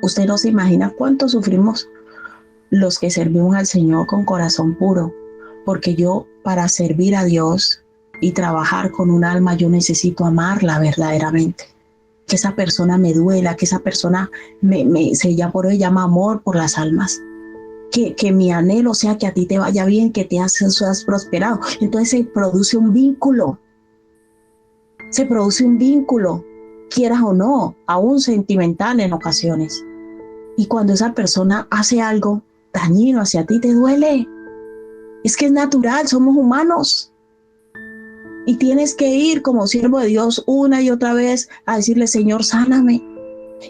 Usted no se imagina cuánto sufrimos los que servimos al Señor con corazón puro, porque yo, para servir a Dios y trabajar con un alma, yo necesito amarla verdaderamente. Que esa persona me duela, que esa persona por hoy llama amor por las almas. Que mi anhelo sea que a ti te vaya bien, que te has prosperado. Entonces se produce un vínculo, quieras o no, aún sentimental en ocasiones. Y cuando esa persona hace algo dañino hacia ti, te duele. Es que es natural, somos humanos. Y tienes que ir como siervo de Dios una y otra vez a decirle, Señor, sáname.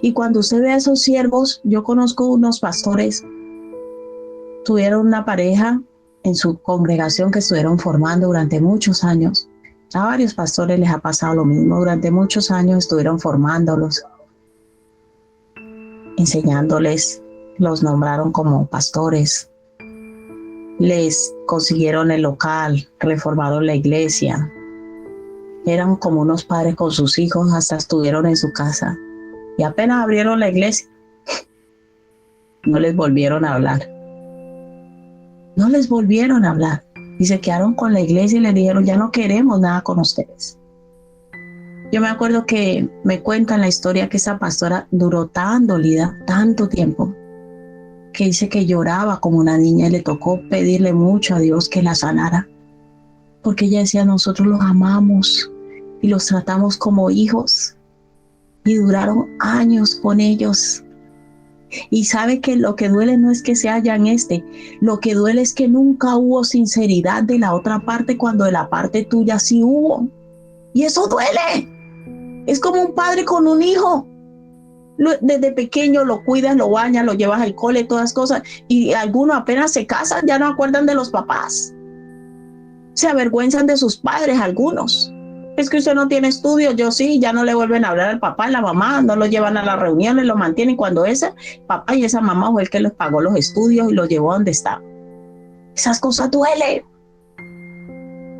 Y cuando usted ve a esos siervos, yo conozco unos pastores, tuvieron una pareja en su congregación que estuvieron formando durante muchos años. A varios pastores les ha pasado lo mismo. Durante muchos años estuvieron formándolos, enseñándoles, los nombraron como pastores, les consiguieron el local, reformaron la iglesia, eran como unos padres con sus hijos, hasta estuvieron en su casa y apenas abrieron la iglesia, no les volvieron a hablar. Y se quedaron con la iglesia y les dijeron, ya no queremos nada con ustedes. Yo me acuerdo que me cuentan la historia que esa pastora duró tan dolida, tanto tiempo, que dice que lloraba como una niña y le tocó pedirle mucho a Dios que la sanara. Porque ella decía, nosotros los amamos y los tratamos como hijos. Y duraron años con ellos. Y sabe que lo que duele no es que se hayan lo que duele es que nunca hubo sinceridad de la otra parte cuando de la parte tuya sí hubo. Y eso duele. Es como un padre con un hijo. Desde pequeño lo cuidas, lo bañas, lo llevas al cole, todas cosas. Y algunos apenas se casan, ya no acuerdan de los papás. Se avergüenzan de sus padres algunos. Es que usted no tiene estudios, yo sí, ya no le vuelven a hablar al papá y la mamá, no lo llevan a las reuniones, lo mantienen cuando ese papá y esa mamá fue el que les pagó los estudios y los llevó a donde está. Esas cosas duelen,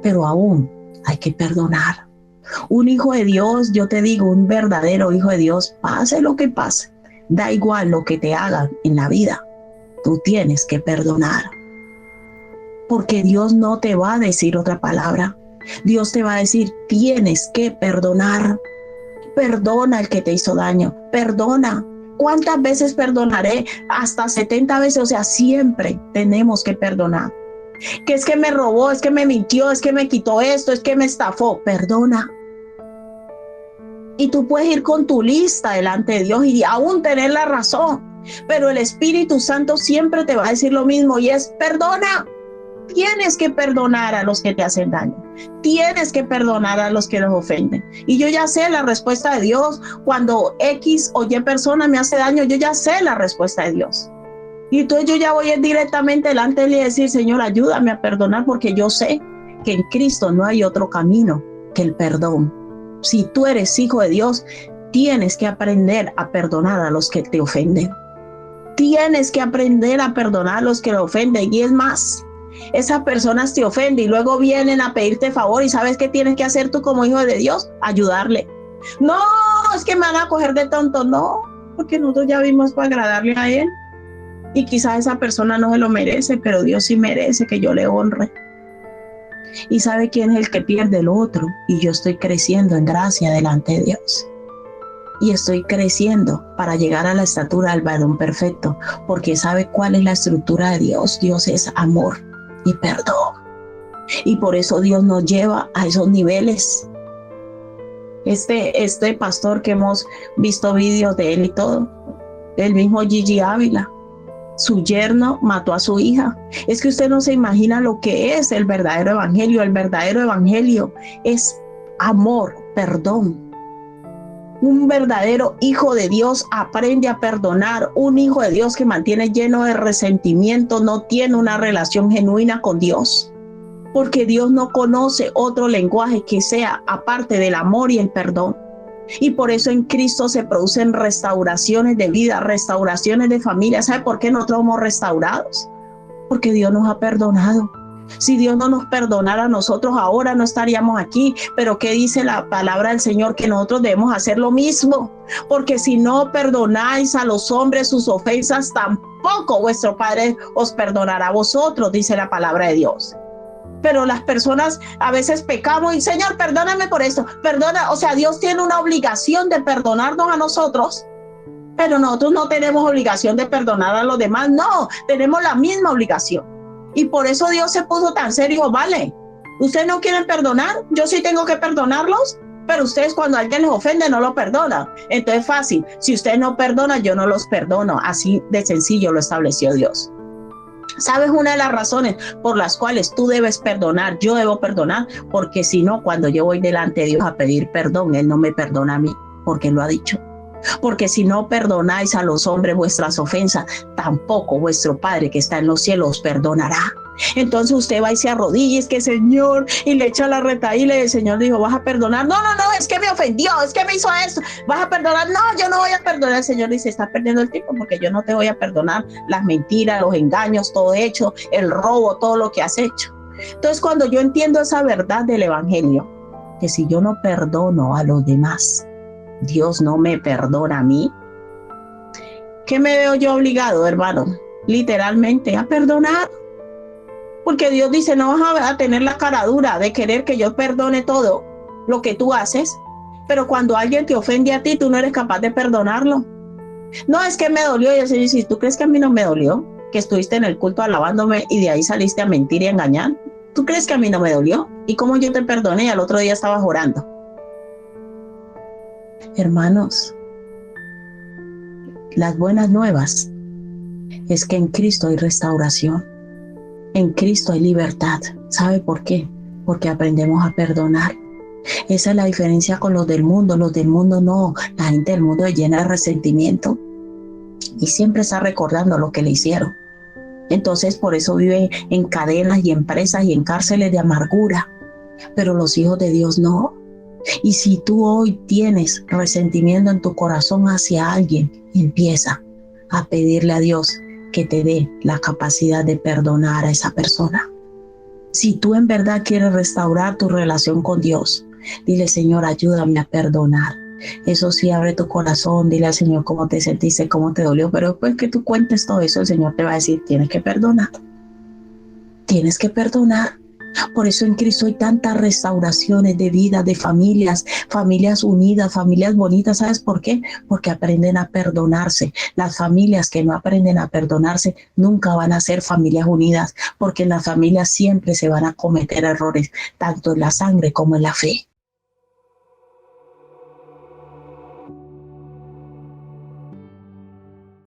pero aún hay que perdonar. Un hijo de Dios, yo te digo, un verdadero hijo de Dios, pase lo que pase, da igual lo que te hagan en la vida, tú tienes que perdonar. Porque Dios no te va a decir otra palabra. Dios te va a decir, tienes que perdonar. Perdona al que te hizo daño, perdona. ¿Cuántas veces perdonaré? Hasta 70 veces, o sea, siempre tenemos que perdonar. Que es que me robó, es que me mintió, es que me quitó esto, es que me estafó, perdona. Y tú puedes ir con tu lista delante de Dios y aún tener la razón, pero el Espíritu Santo siempre te va a decir lo mismo y es perdona. Tienes que perdonar a los que te hacen daño. Tienes que perdonar a los que nos ofenden. Y yo ya sé la respuesta de Dios. Cuando X o Y persona me hace daño, yo ya sé la respuesta de Dios. Y entonces yo ya voy directamente delante de él y decir, Señor, ayúdame a perdonar, porque yo sé que en Cristo no hay otro camino que el perdón. Si tú eres hijo de Dios, tienes que aprender a perdonar a los que te ofenden. Tienes que aprender a perdonar a los que te ofenden. Y es más, esas personas te ofenden y luego vienen a pedirte favor, y ¿sabes qué tienes que hacer tú como hijo de Dios? Ayudarle. No, es que me van a coger de tonto. No, porque nosotros ya vimos para agradarle a él. Y quizás esa persona no se lo merece, pero Dios sí merece que yo le honre. Y ¿sabe quién es el que pierde? El otro. Y yo estoy creciendo en gracia delante de Dios. Y estoy creciendo para llegar a la estatura del varón perfecto, porque ¿sabe cuál es la estructura de Dios? Dios es amor y perdón. Y por eso Dios nos lleva a esos niveles. Este pastor que hemos visto vídeos de él y todo, el mismo Gigi Ávila, su yerno mató a su hija. Es que usted no se imagina lo que es el verdadero evangelio. El verdadero evangelio es amor, perdón. Un verdadero hijo de Dios aprende a perdonar. Un hijo de Dios que mantiene lleno de resentimiento no tiene una relación genuina con Dios, porque Dios no conoce otro lenguaje que sea aparte del amor y el perdón. Y por eso en Cristo se producen restauraciones de vida, restauraciones de familia. ¿Sabe por qué nosotros somos restaurados? Porque Dios nos ha perdonado. Si Dios no nos perdonara a nosotros, ahora no estaríamos aquí. Pero ¿qué dice la palabra del Señor? Que nosotros debemos hacer lo mismo. Porque si no perdonáis a los hombres sus ofensas, tampoco vuestro Padre os perdonará a vosotros, dice la palabra de Dios. Pero las personas a veces pecamos y Señor, perdóname por esto, perdona, o sea, Dios tiene una obligación de perdonarnos a nosotros, pero nosotros no tenemos obligación de perdonar a los demás, no, tenemos la misma obligación. Y por eso Dios se puso tan serio, vale, ¿ustedes no quieren perdonar? Yo sí tengo que perdonarlos, pero ustedes cuando alguien les ofende no lo perdonan. Entonces fácil, si ustedes no perdonan, yo no los perdono, así de sencillo lo estableció Dios. ¿Sabes una de las razones por las cuales tú debes perdonar? Yo debo perdonar, porque si no, cuando yo voy delante de Dios a pedir perdón, Él no me perdona a mí, porque Él lo ha dicho. Porque si no perdonáis a los hombres vuestras ofensas, tampoco vuestro Padre que está en los cielos os perdonará. Entonces usted va y se arrodilla, es que Señor, y le echa la retahíla y el Señor dijo, ¿vas a perdonar? No, es que me ofendió, es que me hizo esto. ¿Vas a perdonar? No, yo no voy a perdonar. El Señor dice, estás perdiendo el tiempo porque yo no te voy a perdonar las mentiras, los engaños, todo hecho, el robo, todo lo que has hecho. Entonces cuando yo entiendo esa verdad del evangelio, que si yo no perdono a los demás, Dios no me perdona a mí, ¿qué me veo yo obligado, hermano? Literalmente a perdonar. Porque Dios dice, no vas a tener la cara dura de querer que yo perdone todo lo que tú haces, pero cuando alguien te ofende a ti, tú no eres capaz de perdonarlo. No, es que me dolió. Y el Señor dice, ¿tú crees que a mí no me dolió? Que estuviste en el culto alabándome y de ahí saliste a mentir y a engañar. ¿Tú crees que a mí no me dolió? ¿Y cómo yo te perdoné y al otro día estabas orando? Hermanos, las buenas nuevas es que en Cristo hay restauración. En Cristo hay libertad. ¿Sabe por qué? Porque aprendemos a perdonar. Esa es la diferencia con los del mundo. Los del mundo no. La gente del mundo es llena de resentimiento y siempre está recordando lo que le hicieron. Entonces por eso vive en cadenas y en presas y en cárceles de amargura. Pero los hijos de Dios no. Y si tú hoy tienes resentimiento en tu corazón hacia alguien, empieza a pedirle a Dios que te dé la capacidad de perdonar a esa persona. Si tú en verdad quieres restaurar tu relación con Dios, dile, Señor, ayúdame a perdonar. Eso sí, abre tu corazón, dile al Señor cómo te sentiste, cómo te dolió, pero después que tú cuentes todo eso, el Señor te va a decir, tienes que perdonar. Tienes que perdonar. Por eso en Cristo hay tantas restauraciones de vida, de familias, familias unidas, familias bonitas. ¿Sabes por qué? Porque aprenden a perdonarse. Las familias que no aprenden a perdonarse nunca van a ser familias unidas, porque en las familias siempre se van a cometer errores, tanto en la sangre como en la fe.